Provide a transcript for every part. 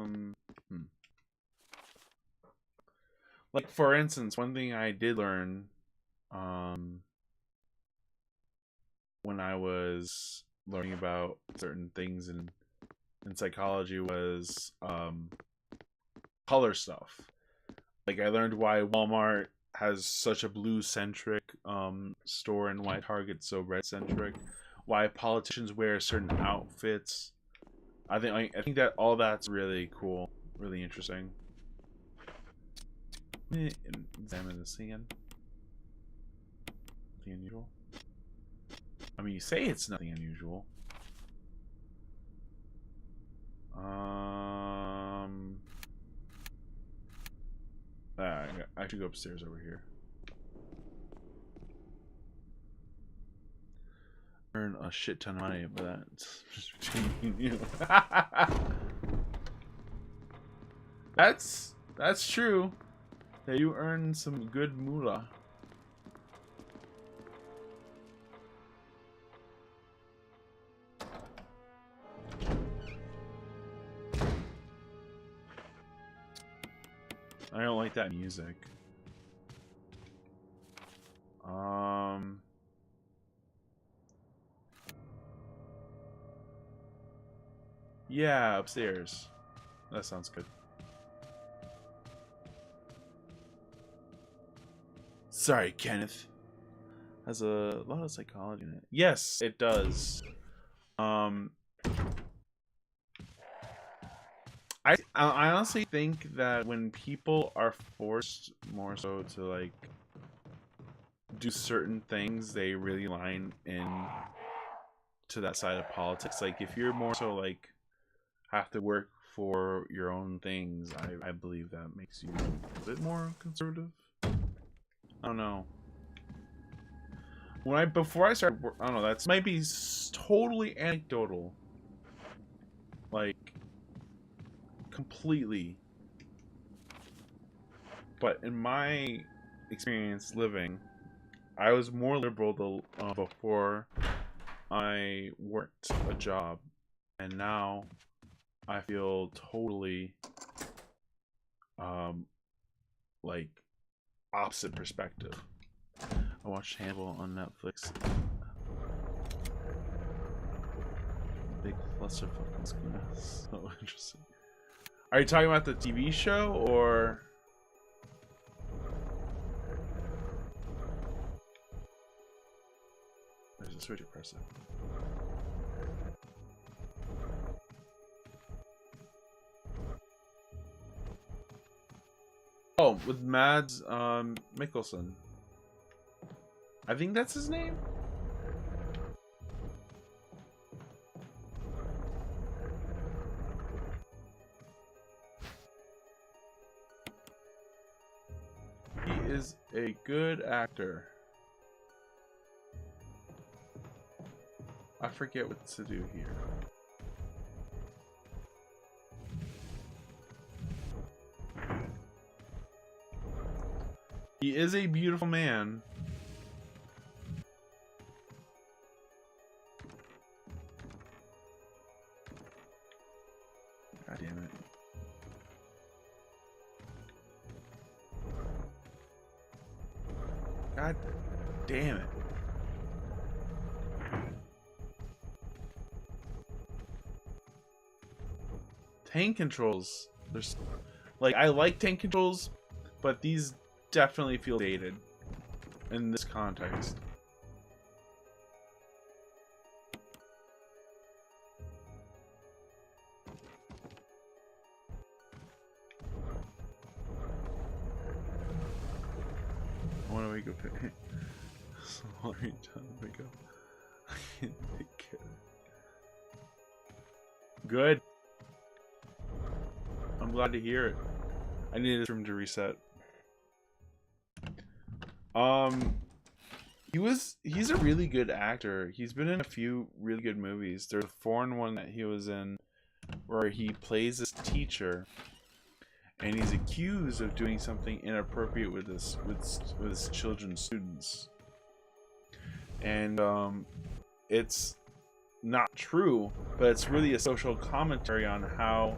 Hmm. Like, for instance, one thing I did learn when I was learning about certain things in psychology was color stuff. Like, I learned why Walmart has such a blue centric store and why Target's so red centric. Why politicians wear certain outfits. I think that all that's really cool, really interesting. Let me examine this again. Nothing unusual. I mean, you say it's nothing unusual. I should go upstairs over here. Earn a shit ton of money, but that's just between you. That's true. Yeah, you earn some good moolah. I don't like that music. Yeah, upstairs. That sounds good. Sorry, Kenneth. Has a lot of psychology in it. Yes, it does. I honestly think that when people are forced more so to like do certain things, they really line in to that side of politics. Like if you're more so like have to work for your own things, I believe that makes you a bit more conservative. I don't know. Before I started, I don't know. That might be totally anecdotal. Like completely. But in my experience living, I was more liberal before I worked a job, and now I feel totally like opposite perspective. I watched Hannibal on Netflix. Big clusterfuck is so interesting. Are you talking about the TV show or? There's a switch press it. Oh, with Mads Mikkelsen. I think that's his name. He is a good actor. I forget what to do here. He is a beautiful man. God damn it. God damn it. Tank controls. There's like I like tank controls, but these definitely feel dated in this context. What do we go pick? Sorry, time to pick up. I can't take it. Good. I'm glad to hear it. I needed this room to reset. He's a really good actor. He's been in a few really good movies. There's a foreign one that he was in where he plays this teacher and he's accused of doing something inappropriate with his children's students. And it's not true, but it's really a social commentary on how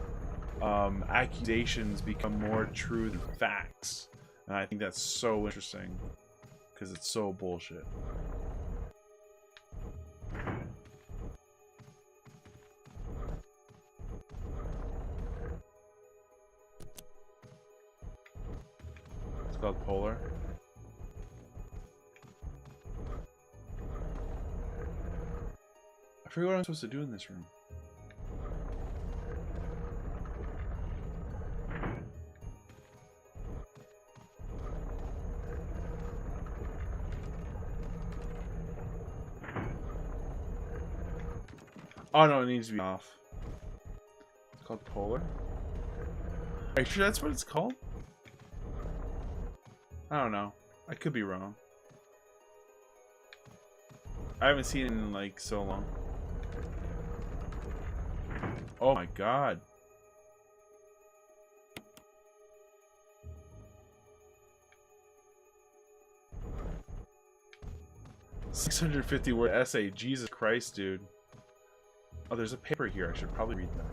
accusations become more true than facts. And I think that's so interesting because it's so bullshit. It's called Polar. I forget what I'm supposed to do in this room. Oh no, it needs to be off. It's called Polar. Are you sure that's what it's called? I don't know. I could be wrong. I haven't seen it in like so long. Oh my god. $650 word essay. Jesus Christ, dude. Oh, there's a paper here. I should probably read that.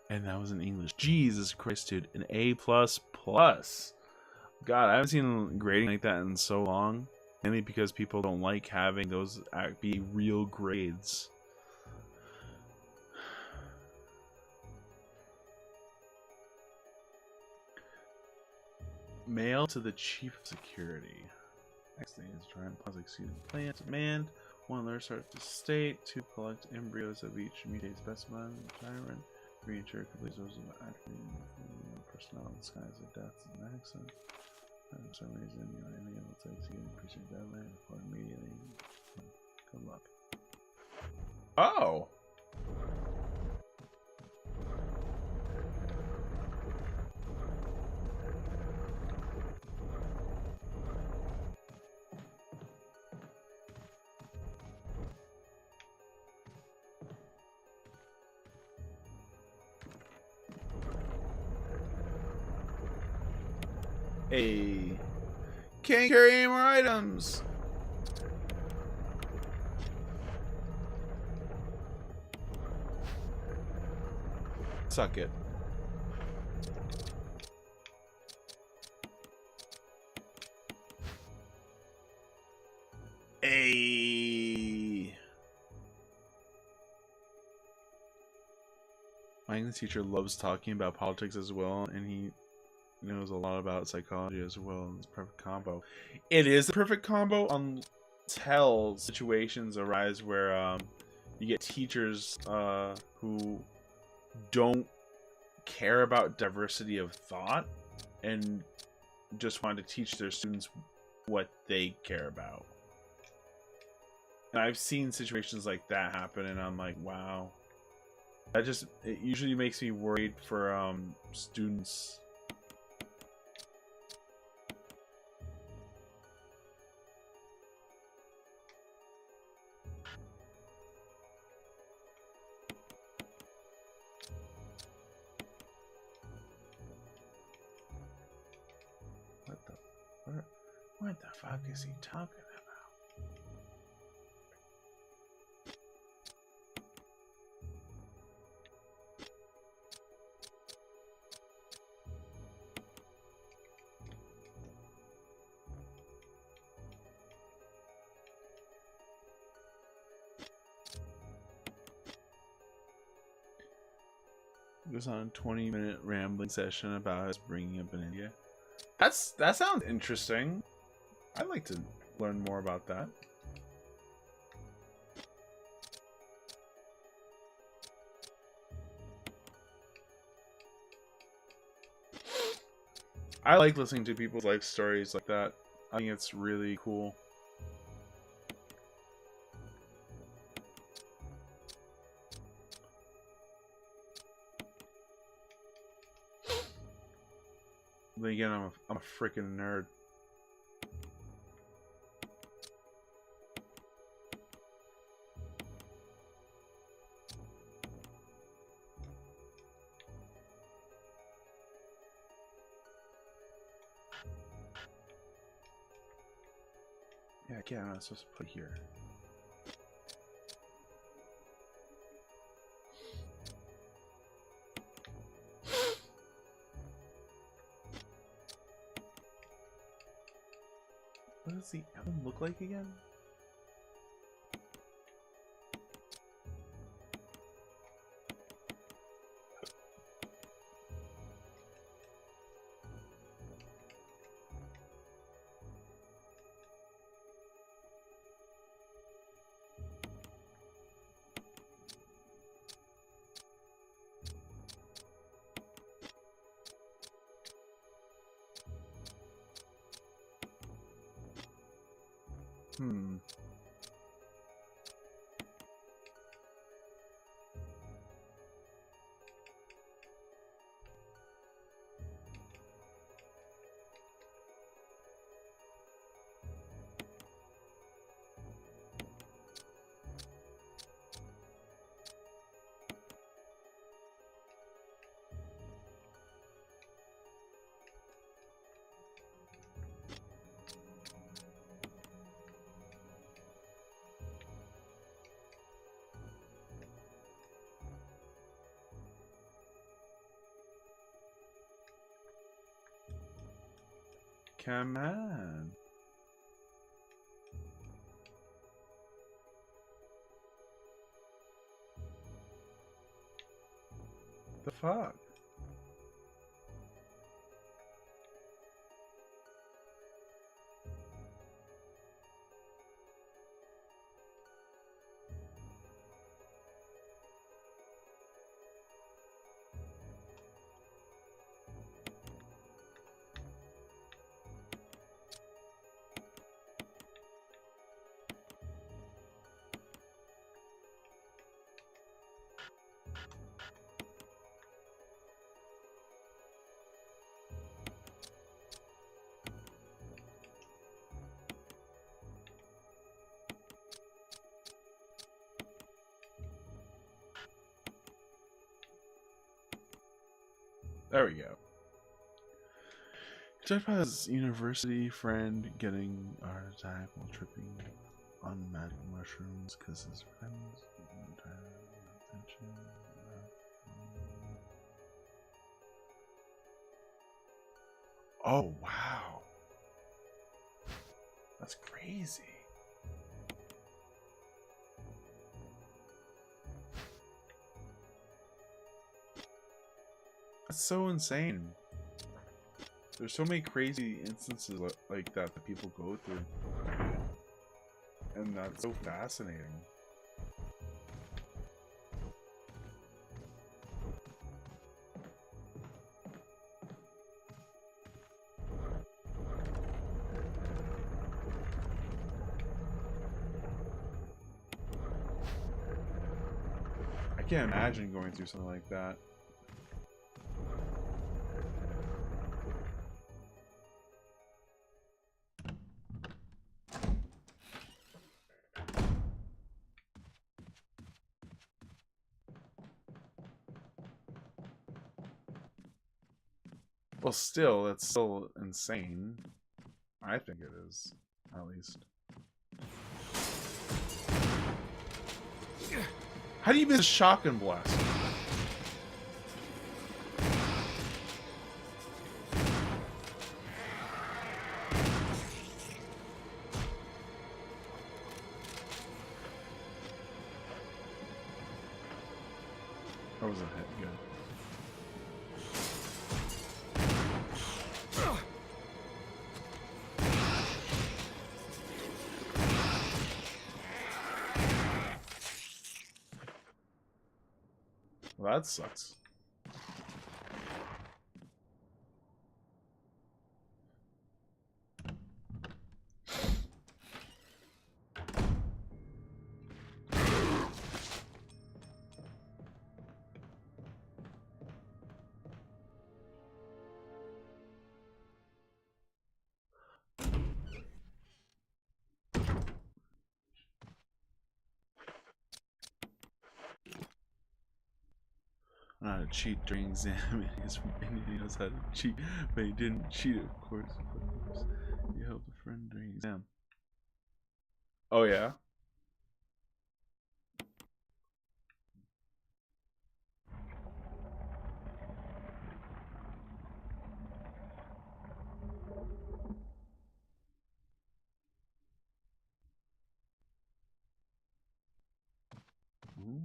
And that was in English. Jesus Christ, dude. An A++. God, I haven't seen grading like that in so long. Mainly because people don't like having those be real grades. Mail to the Chief of Security. Next thing is try and pause exceeding plan. Demand. 1. Learn start to state. 2. Collect embryos of each mutate specimen. Tyrant. 3. Ensure complete sources of active personnel in skies of deaths and accidents. For some reason, you know, any able to execute increasing deadline before immediately. Good luck. Oh! Hey, can't carry any more items. Suck it. Hey. My English teacher loves talking about politics as well, and he knows a lot about psychology as well. It's a perfect combo. It is the perfect combo until situations arise where you get teachers who don't care about diversity of thought and just want to teach their students what they care about. And I've seen situations like that happen, and I'm like, wow. It usually makes me worried for students. What the fuck is he talking about? It goes on a 20-minute rambling session about us bringing up an idea. That sounds interesting. I'd like to learn more about that. I like listening to people's life stories like that. I think it's really cool. Then again, I'm a freaking nerd. Yeah, again, I'm supposed to put here. What does the emblem look like again? Hmm. Come on. The fuck? There we go. He talked about his university friend getting a heart attack while tripping on magic mushrooms because his friends weren't paying attention. Oh, wow. That's crazy. That's so insane. There's so many crazy instances like that people go through. And that's so fascinating. I can't imagine going through something like that. Well, still, that's still insane. I think it is, at least. How do you miss a shotgun blast? That was a hit, good. Well, that sucks. I know how to cheat during exam. He knows how to cheat, but he didn't cheat, of course. He helped a friend during exam. Oh yeah. Ooh.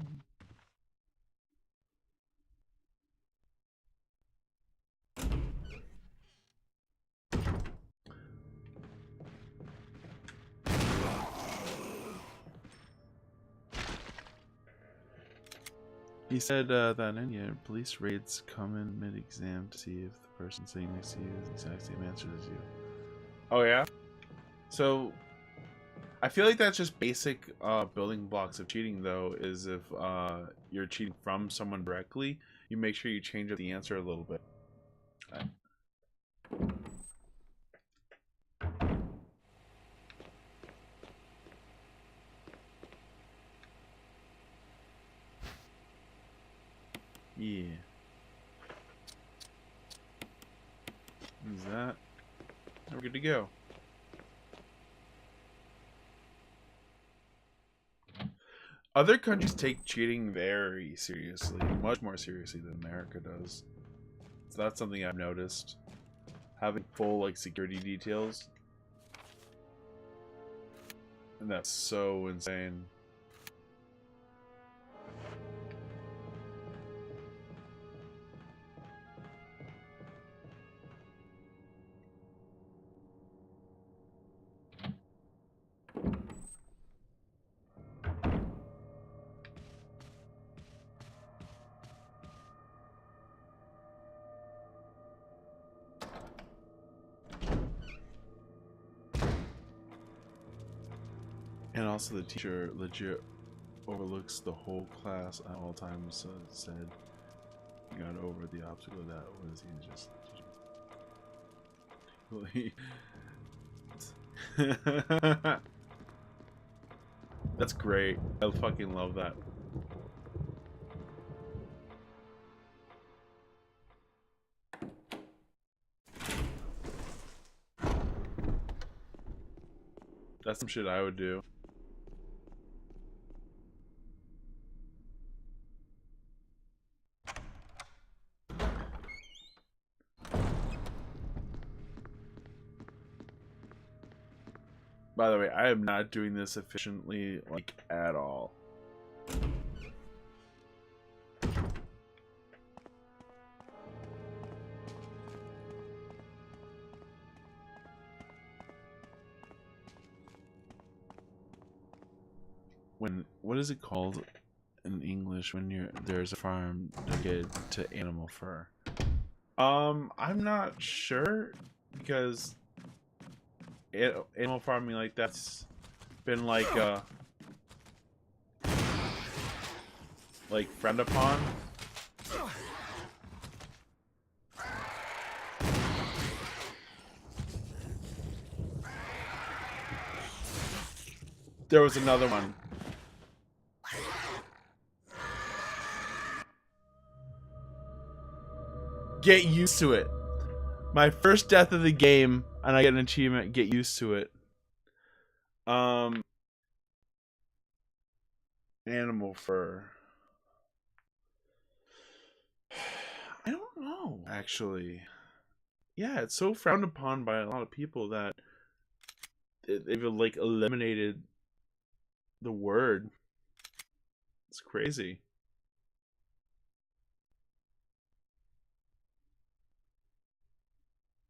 He said that in police raids come in mid-exam to see if the person sitting next to you is the exact same answer as you. Oh yeah? So, I feel like that's just basic building blocks of cheating, though, is if you're cheating from someone directly, you make sure you change up the answer a little bit. Yeah. Is that? We're good to go. Other countries take cheating very seriously, much more seriously than America does. So that's something I've noticed. Having full like security details. And that's so insane. And also the teacher legit overlooks the whole class at all times, so it said he got over the obstacle that was he just That's great. I fucking love that. That's some shit I would do. By the way, I am not doing this efficiently, like, at all. What is it called in English when there's a farm dedicated to animal fur? I'm not sure, because animal farming like that's been like frowned upon. There was another one. Get used to it. My first death of the game, and I get an achievement. Get used to it. Animal fur. I don't know, actually. Yeah, it's so frowned upon by a lot of people that they've like eliminated the word. It's crazy.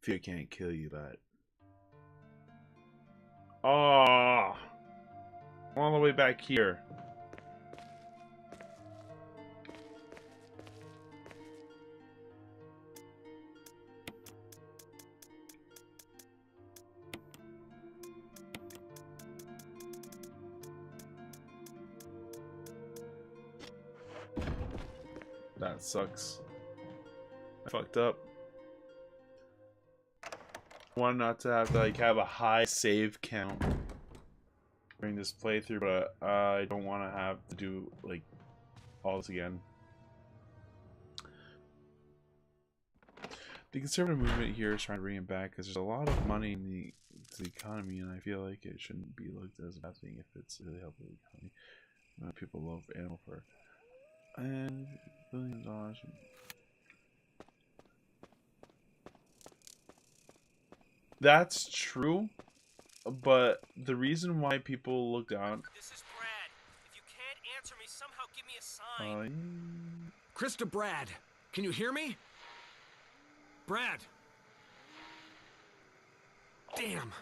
Fear can't kill you, but oh, all the way back here. That sucks. I fucked up. I want not to have to like have a high save count during this playthrough, but I don't want to have to do like all this again. The conservative movement here is trying to bring it back because there's a lot of money in the economy, and I feel like it shouldn't be looked as a bad thing if it's really helping the economy. People love animal fur. And $1 billion. That's true, but the reason why people look down. This is Brad. If you can't answer me, somehow give me Krista, Brad, can you hear me? Brad. Damn.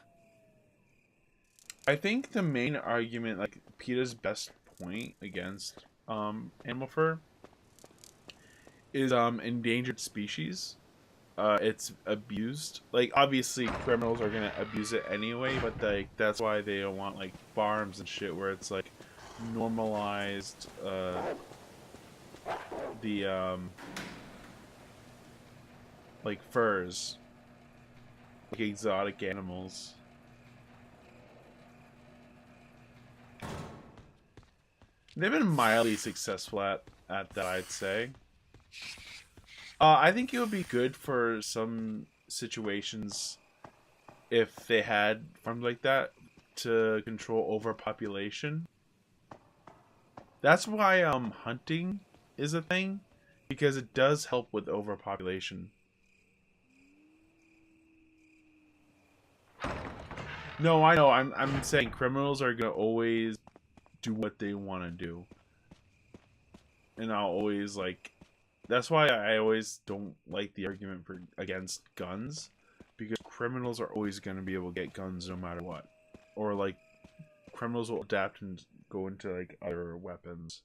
I think the main argument, like PETA's best point against animal fur is endangered species. It's abused. Like obviously criminals are gonna abuse it anyway, but like that's why they don't want like farms and shit where it's like normalized the like furs, like exotic animals. They've been mildly successful at that, I'd say. I think it would be good for some situations if they had farms like that to control overpopulation. That's why hunting is a thing, because it does help with overpopulation. No, I know. I'm saying criminals are gonna always do what they want to do, and I'll always like. That's why I always don't like the argument for against guns, because criminals are always gonna be able to get guns no matter what, or like criminals will adapt and go into like other weapons.